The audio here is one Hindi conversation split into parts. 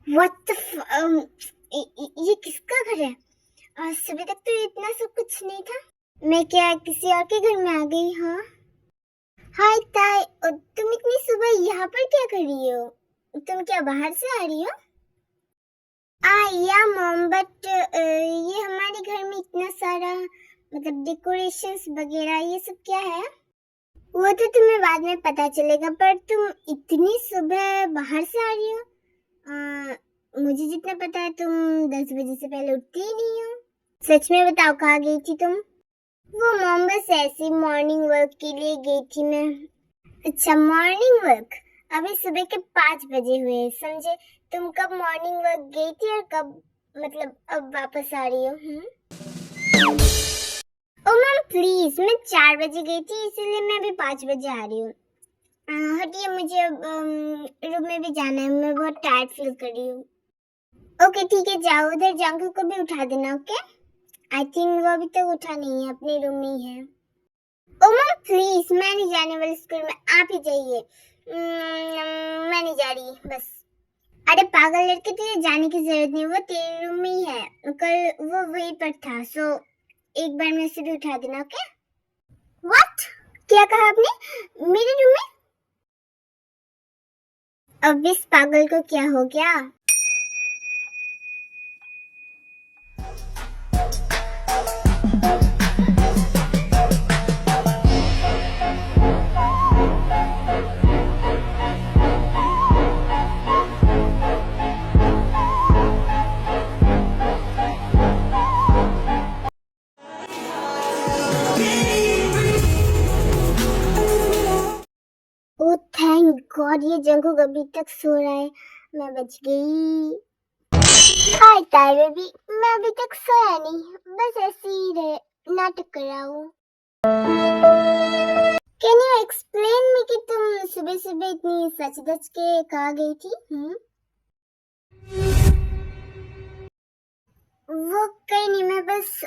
व्हाट ये किसका घर है? सुबह तक तो इतना सब कुछ नहीं था। मैं क्या किसी और के घर में आ गई? हाँ हाय ताई, तुम इतनी सुबह यहाँ पर क्या कर रही हो? तुम क्या बाहर से आ रही हो? या मॉम, बट ये हमारे घर में इतना सारा मतलब डेकोरेशंस वगैरह ये सब क्या है? वो तो तुम्हें बाद में पता चलेगा, पर तुम इतनी सुबह बाहर से आ रही हो। मुझे जितना पता है तुम 10 बजे से पहले उठती ही नहीं हो। सच में बताओ, कहाँ गई थी तुम? वो मॉम, बस ऐसी मॉर्निंग वर्क के लिए गई थी मैं। अच्छा, मॉर्निंग वर्क? अभी सुबह के 5 बजे हुए, समझे? तुम कब मॉर्निंग वर्क गई थी और कब मतलब अब वापस आ रही हो? ओ मैम प्लीज, मैं 4 बजे गई थी, इसीलिए मैं अभी 5 बजे आ रही हूँ। हटिए, मुझे अब रूम में भी जाना है, मैं बहुत टायर्ड फील कर रही हूँ। ओके ठीक है, जाओ, उधर जंकल को भी उठा देना। ओके, आई थिंक वो अभी तक उठा नहीं है, अपने रूम में ही है। ओ मैम प्लीज, मैं नहीं जाने वाली स्कूल में, आप ही जाइए। मैं नहीं जा रही बस। अरे पागल लड़के, तुझे जाने की जरूरत नहीं, वो तेरे रूम में ही है, कल वो वहीं पर था, सो एक बार में उसे भी उठा देना। ओके? व्हाट? क्या कहा आपने? मेरे रूम में? अब इस पागल को क्या हो गया? ओह थैंक गॉड, ये जंगकुक अभी तक सो रहा है, मैं बच गई। हाय ताई बेबी, मैं अभी तक सोया नहीं, बस ऐसे ही नाटक कर रहा हूँ। कैन यू एक्सप्लेन मी कि तुम सुबह सुबह इतनी सच धज के कहाँ गई थी? वो कहीं नहीं, मैं बस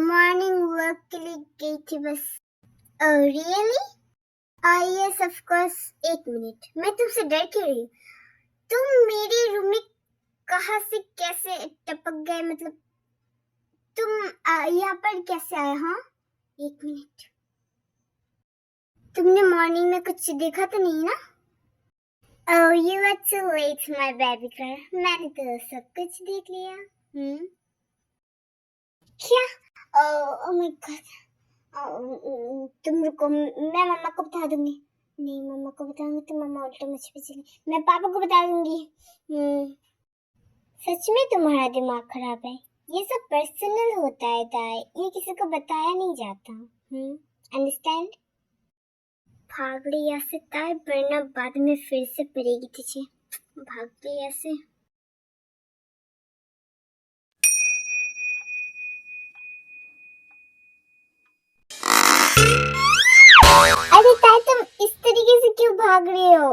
मॉर्निंग वर्क के लिए गई थी बस। रियली? Yes of course. एक मिनट, मैं तुमसे डर क्यों रही? तुम मेरे रूम में कहाँ से कैसे टपक गए? मतलब तुम यहाँ पर कैसे आए? हाँ एक मिनट, तुमने मॉर्निंग में कुछ देखा तो नहीं ना? Oh, you are too late, my baby girl. मैंने तो सब कुछ देख लिया। क्या? Oh my God. तुम रुको, मैं मम्मा को बता दूंगी। नहीं, मम्मा को बताऊंगी तो मम्मा उल्टा मुझे पे चली। मैं पापा को बता दूंगी। सच में तुम्हारा दिमाग खराब है, ये सब पर्सनल होता है ताई, ये किसी को बताया नहीं जाता। अंडरस्टैंड? भाग रही यहाँ से ताई, वरना बाद में फिर से पड़ेगी तुझे। भाग रही यहाँ से। अरे ताई, तुम इस तरीके से क्यों भाग रही हो?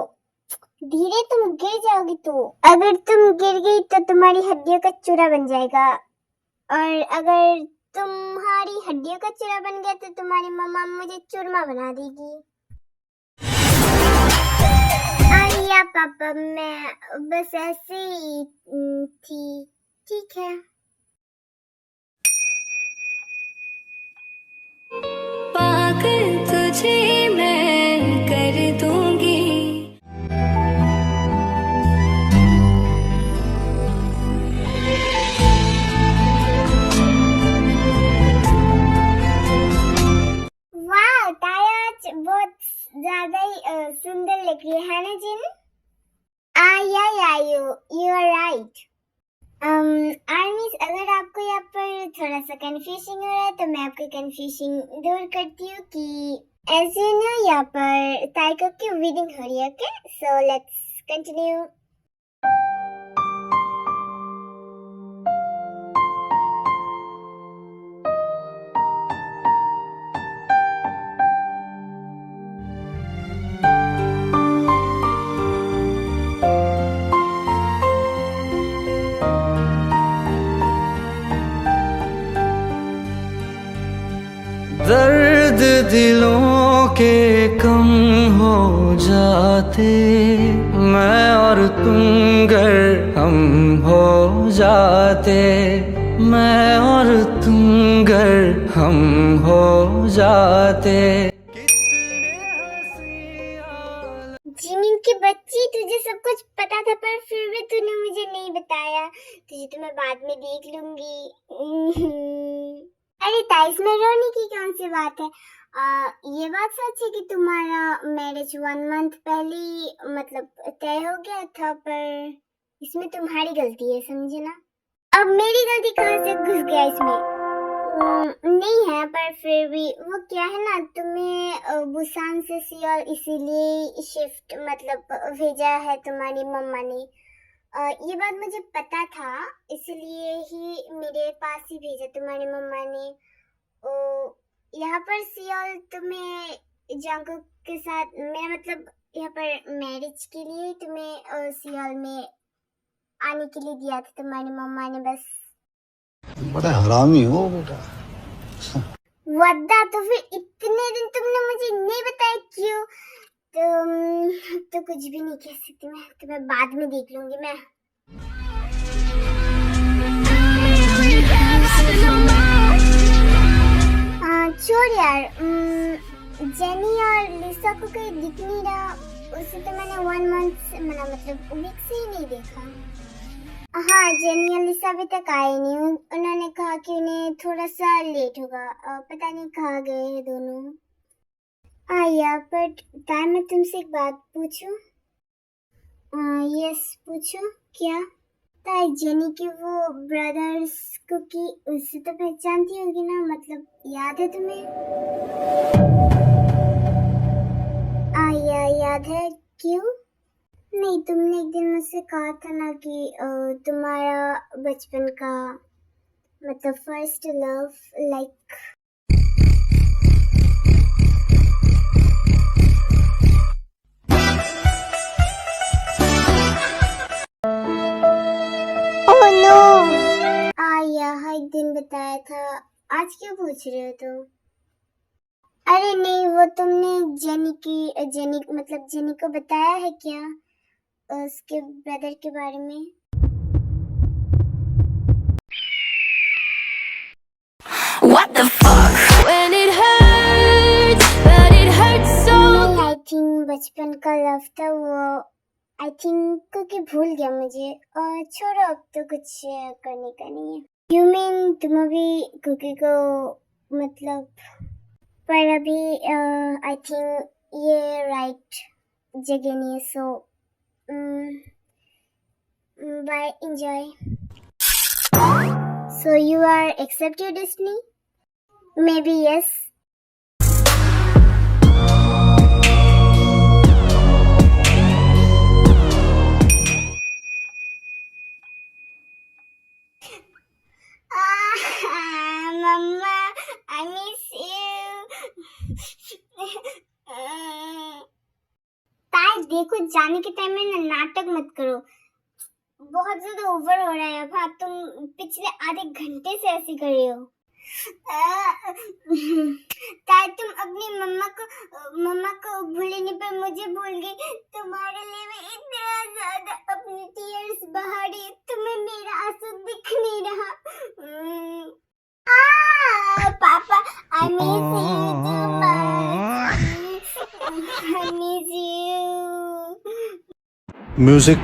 धीरे, तुम गिर जाओगी। तो अगर तुम गिर गई तो तुम्हारी हड्डियों का चूरा बन जाएगा, और अगर तुम्हारी हड्डियों का चूरा बन गया तो तुम्हारी मम्मा मुझे चूरमा बना देगी। या पापा, मैं बस ऐसे ही थी। ठीक है। पागल तुझे मैं कर दूंगी। वाह ताया, बहुत ज्यादा ही सुंदर लग रही है ना Jin? You are right. Armies, अगर आपको यहाँ पर थोड़ा सा कंफ्यूजिंग हो रहा है तो मैं आपको कंफ्यूजिंग दूर करती हूँ कि एज यू नो यहाँ पर ताइको की वेडिंग हो रही है। Okay, so let's continue. दर्द दिलों के कम हो जाते, मैं और तुम घर हम हो जाते, मैं और तुम गर हम हो जाते। जिमिन की बच्ची, तुझे सब कुछ पता था पर फिर भी तूने मुझे नहीं बताया। तुझे तो मैं बाद में देख लूंगी। अरे ताइस में रोने की कौन सी बात है। ये बात सच है कि तुम्हारा मैरिज 1 मंथ पहले ही मतलब तय हो गया था, पर इसमें तुम्हारी गलती है, समझे ना। अब मेरी गलती कहाँ से घुस गया इसमें। नहीं है, पर फिर भी वो क्या है ना, तुम्हें बुसान से सियोल इसीलिए शिफ्ट मतलब भेजा है तुम्हारी मम्मा ने। ये बात मुझे पता था, इसलिए ही मेरे पास ही भेजा तुम्हारी मम्मा ने। यहाँ पर सियोल तुम्हें जंगकुक के साथ, मेरा मतलब यहाँ पर मैरिज के लिए तुम्हें सियोल में आने के लिए दिया था तुम्हारी मम्मा ने बस। बड़ा हरामी हो बेटा। वद्दा, तो फिर इतने दिन तुमने मुझे नहीं बताया क्यों। तो कुछ भी नहीं कह सकती मैं, तुम्हें बाद में देख लूंगी मैं। छोड़ यार, जेनी और लिसा को कहीं दिख नहीं रहा। उसे तो मैंने 1 मंथ से मतलब वीक से ही नहीं देखा। हाँ, जेनी और लिसा अभी तक आए नहीं। उन्होंने कहा कि उन्हें थोड़ा सा लेट होगा। पता नहीं कहाँ गए हैं दोनों। यार पर टाइम मैं तुमसे एक बात पूछूं? यस पूछो। क्या? ताई जेनी के वो ब्रदर्स को कि उससे तो पहचानती होगी ना, मतलब याद है तुम्हें? याद है। क्यों? नहीं, तुमने एक दिन मुझसे कहा था ना कि तुम्हारा बचपन का मतलब first love like. Oh no. हाँ, एक दिन बताया था। आज क्यों पूछ रहे हो तुम? अरे नहीं, वो तुमने जेनी मतलब जेनी को बताया है क्या उसके ब्रदर के बारे में? What the fuck? When it hurts, but it hurts so. I think बचपन का लव था वो। आई थिंक क्योंकि भूल गया मुझे। और छोड़ो, अब तो कुछ करने का नहीं है। यू मीन तुम अभी कुकी को मतलब, पर अभी आई थिंक ये राइट जगह नहीं है। So bye, enjoy. So you are accept your destiny? Maybe yes. Mama, I miss you. ताई देखो, जाने के टाइम में ना नाटक मत करो, बहुत ज्यादा ओवर हो रहा है। अब हाँ, तुम पिछले आधे घंटे से ऐसे कर रहे हो। ताई तुम अपनी मम्मा को भूलने पर मुझे भूल गई। तुम्हारे लिए मैं इतना ज्यादा अपने टीयर्स बहा रही, तुम्हें मेरा आंसू दिख नहीं रहा। पापा, I miss you too much. I miss you. Music.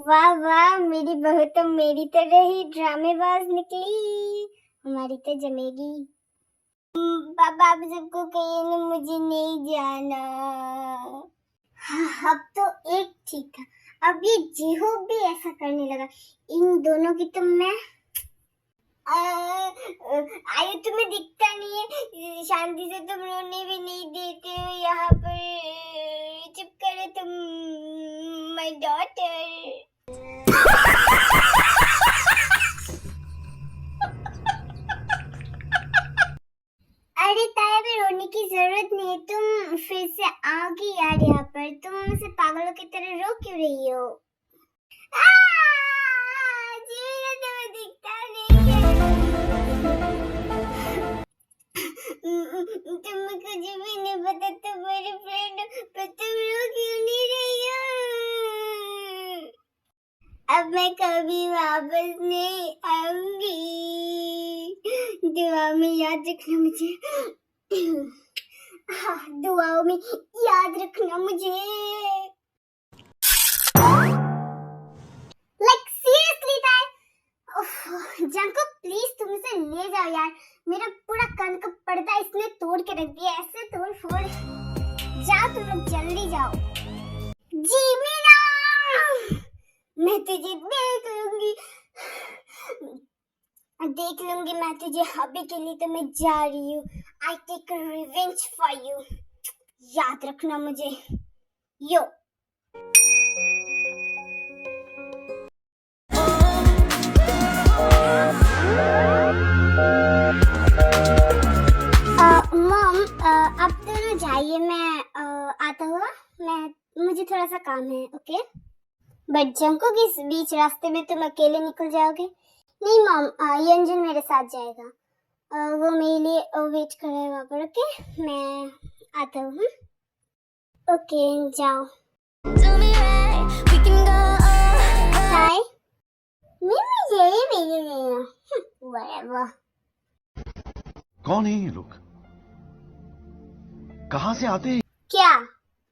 वाह वाह, मेरी बहू तो मेरी तरह ही ड्रामेबाज निकली। हमारी तो जमेगी। पापा, आप सबको कहिए ना मुझे नहीं जाना। हाँ, अब तो एक ठीक था, अब ये जीहो भी ऐसा करने लगा। इन दोनों की तो मैं आयु, तुम्हें दिखता नहीं है, शांति से तुम रोने भी नहीं देते हो यहाँ पर। चुप करो तुम, माय डॉटर। अरे ताया, भी रोने की जरूरत नहीं है। तुम फिर से आओगी यार यहाँ पर। तुम मुझसे पागलों की तरह रो क्यों रही हो? तुम्हें दिखता नहीं है। मुझे भी नहीं पता तुम्हारी फ्रेंड, पर तुम लोग क्यों नहीं रही हो? अब मैं कभी वापस नहीं आऊंगी। दुआ में याद रखना मुझे। हाँ, दुआओं में याद रखना मुझे। लाइक सीरियसली ताई, जंकुक प्लीज तुम इसे ले जाओ यार। मेरा पूरा कान का पर्दा इसने तोड़ के रख दिया, ऐसे तोड़ फोड़। जाओ तुम लोग, जल्दी जाओ। जीमिना, मैं तुझे देख लूंगी मैं तुझे। अभी के लिए तो मैं जा रही हूँ। I take revenge for you. याद रखना मुझे। यो मॉम, आप दोनों जाइए, मैं आता हुआ। मुझे थोड़ा सा काम है, ओके? बट जंकुक, इस बीच रास्ते में तुम अकेले निकल जाओगे? नहीं मॉम, यंजन मेरे साथ जाएगा। वो मेरे लिए वेट कर रहा है वहाँ पर, ओके? मैं आता हूँ। ओके, जाओ। हाय, मेरे whatever। कौन है ये लोग? कहाँ से आते हैं? क्या?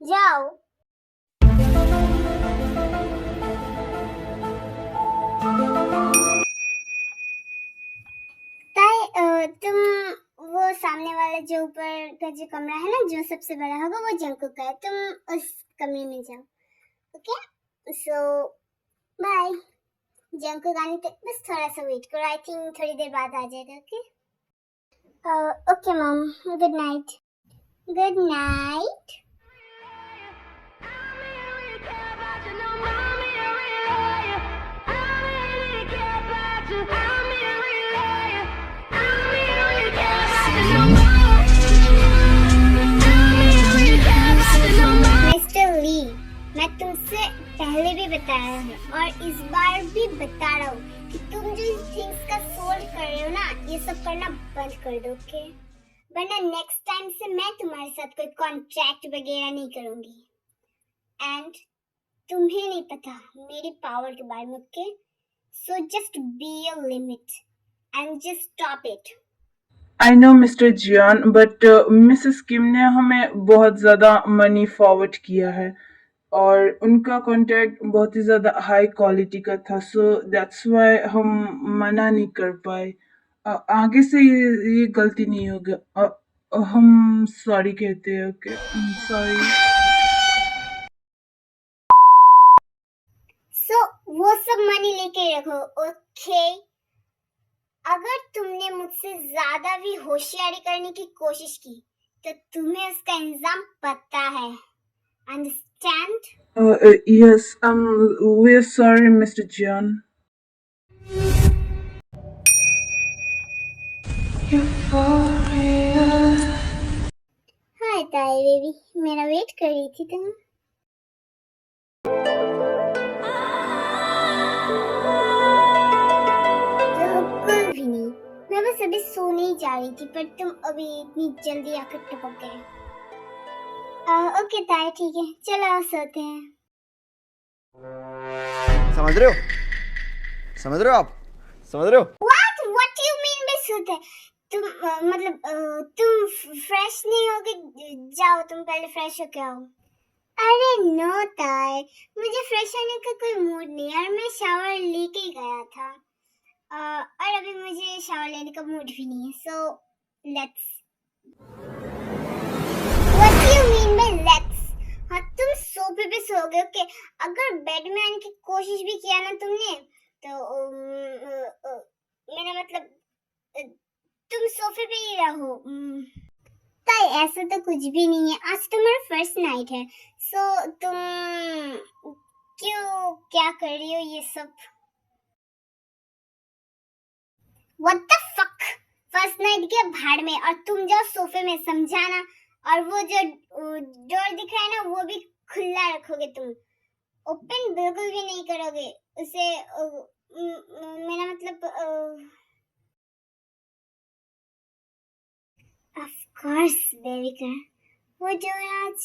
जाओ। तुम वो सामने वाला जो ऊपर का जो कमरा है ना, जो सबसे बड़ा होगा, वो जंकुक का है। तुम उस कमरे में जाओ, ओके? सो बाय। जंकुक आने तक बस थोड़ा सा वेट करो। आई थिंक थोड़ी देर बाद आ जाएगा, okay? Okay mom, good night. Good night. Mister Lee, मैं तुमसे पहले भी बताया हूँ और इस बार भी बता रहा हूँ कि तुम जो थिंग्स का सोल्व कर रहे हो ना, ये सब करना बंद कर दो, ओके? वरना नेक्स्ट टाइम से मैं तुम्हारे साथ कोई कॉन्ट्रैक्ट वगैरह नहीं करूंगी। एंड तुम्हें नहीं पता मेरी पावर के बारे में, okay? So just be a limit and just stop it. I know mister Jian, but missus Kim ने हमें बहुत ज़्यादा मनी फॉरवर्ड किया है और उनका कॉन्टैक्ट बहुत ही ज़्यादा हाई क्वालिटी का था, सो दैट्स वाई हम मना नहीं कर पाए। आगे से ये गलती नहीं होगा। हम सॉरी कहते हैं, ओके? सॉरी। सो वो सब मनी लेके रखो, ओके? अगर तुमने मुझसे ज्यादा भी होशियारी करने की कोशिश की तो तुम्हें उसका इंजाम पता है। Understand? Yes, we're sorry, Mr. Jian. हाय ताई बेबी, मेरा वेट कर रही थी तुम? बिल्कुल भी नहीं, मैं बस अभी सोने ही जा रही थी, पर तुम अभी इतनी जल्दी आकर टपक गए। ओके ताई, ठीक है, चलो आओ सोते हैं। समझ रहे हो? समझ रहे हो आप? समझ रहे हो? What do you mean by सोते? तुम तुम फ्रेश नहीं होगे? जाओ तुम पहले फ्रेश होके आओ। अरे नो ताई, मुझे फ्रेश होने का कोई मूड नहीं है और मैं शावर लेके ही गया था। और अभी मुझे शावर लेने का मूड भी नहीं है, so let's. What do you mean by let's? हाँ, तुम सोफे पे सोओगे, ओके? अगर बेड में आने की कोशिश भी किया ना तुमने, तो मेरा मतलब तुम सोफे पे ही रहो। ताई ऐसा तो कुछ भी नहीं है, आज तुम्हारा फर्स्ट नाइट है, सो तुम क्यों क्या कर रही हो ये सब? What the fuck? First night के भाड़ में, और तुम जाओ सोफे में, समझाना? और वो जो डोर दिख रहा है ना, वो भी खुला रखोगे तुम, ओपन बिल्कुल भी नहीं करोगे उसे। मेरा मतलब ऑफ कोर्स बेबी, वो डोर आज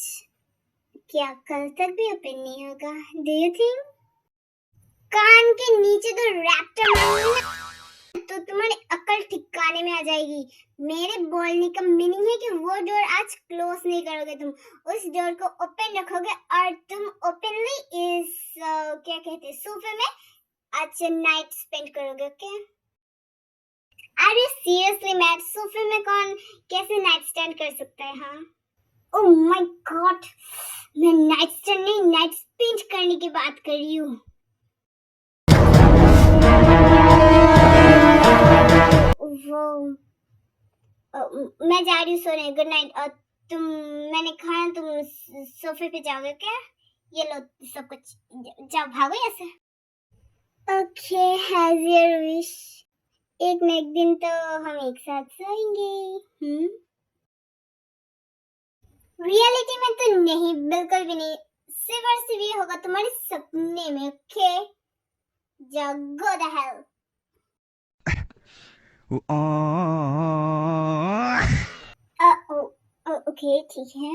क्या कल तक भी ओपन नहीं होगा? Do you think? कान के नीचे तो रैप्टर मारूंगी ना तो तुम्हारी अकल ठिकाने में आ जाएगी। मेरे बोलने का मीनिंग है कि वो डोर आज क्लोज नहीं करोगे तुम, उस डोर को ओपन रखोगे और तुम ओपनली इस क्या कहते हैं सोफे में आज नाइट स्पेंड करोगे। Okay? Are you seriously mad? सोफे में कौन कैसे नाइट स्टैंड कर सकता है? हाँ, ओह माय गॉड, मैं नाइट स्टैंड नहीं नाइट स्पेंड करने की बात कर रही हूँ। वो मैं जा रही हूँ सोने। Good night. और तुम मैंने कहा तुम सोफे पे जाओगे क्या? ये लो सब कुछ, जाओ भागो यहाँ से। Okay, has your wish. एक न एक दिन तो हम एक साथ सोएंगे। रियलिटी में तो नहीं, बिल्कुल भी नहीं। सिर्फ और सिर्फ ये होगा तुम्हारे सपने में। ओके, जाओ, गो द हेल। ओके, ठीक है।